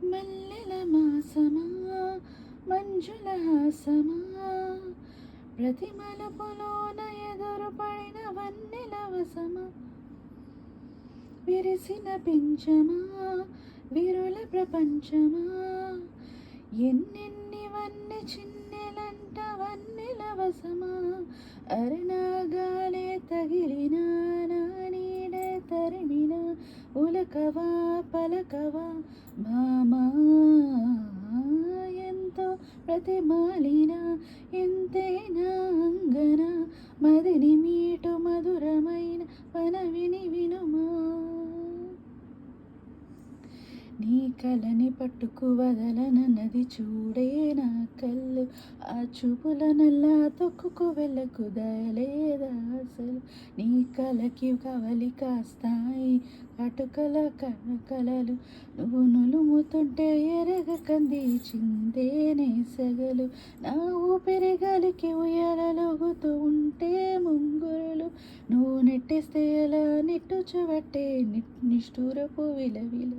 మల్లెల మాసమా మంజుల హాసమా ప్రతి మలుపులోన ఎదురుపడిన వన్నెల వసమా విరిసిన పించమా విరుల ప్రపంచమా ఎన్నెన్ని వన్నె చిన్నెలంట వన్నెల వసమా అరణాగాలే తగిలినా నా నీడే తరిమిన ఉలకవా పలకవా భామా ఎంతో ప్రతిమాలిన ఎంతైనా అంగన మదిని మీటు మధురమైన పనవిని వినుమా నీ కలని పట్టుకు వదలనన్నది చూడే నా కళ్ళు ఆ చూపుల నల్లా తొక్కుకు వెళ్ళకు దయలేదా అసలు నీ కలకి కవలి కాస్తాయి కటుకల కలలు నువ్వు నులుముతుంటే ఎరగ కంది చిందేనే సెగలు నా ఊపిరి గాలికి ఉయ్యాలలోగుతూ ఉంటే ముంగురులు నువ్వు నెట్టేస్తే ఎలా నిట్టుచబట్టే నిష్ఠూరపు విలవిల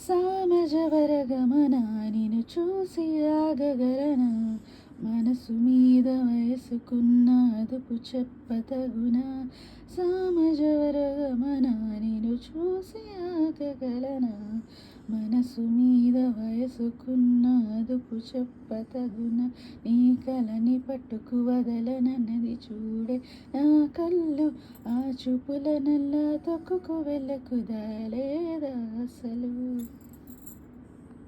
సామజవరగమన నిన్ను చూసి ఆగగలనా మనసు మీద వయసుకున్న అదుపు చెప్పతగునా సామజవరగమన నిన్ను చూసి ఆగగలనా మనసు మీద వయసుకున్న అదుపు చెప్పతగున నీ కలని పట్టుకు వదలనన్నది చూడే నా కళ్ళు ఆ చూపుల నల్లా తొక్కుకు వెళ్ళకు దయలేదా అసలు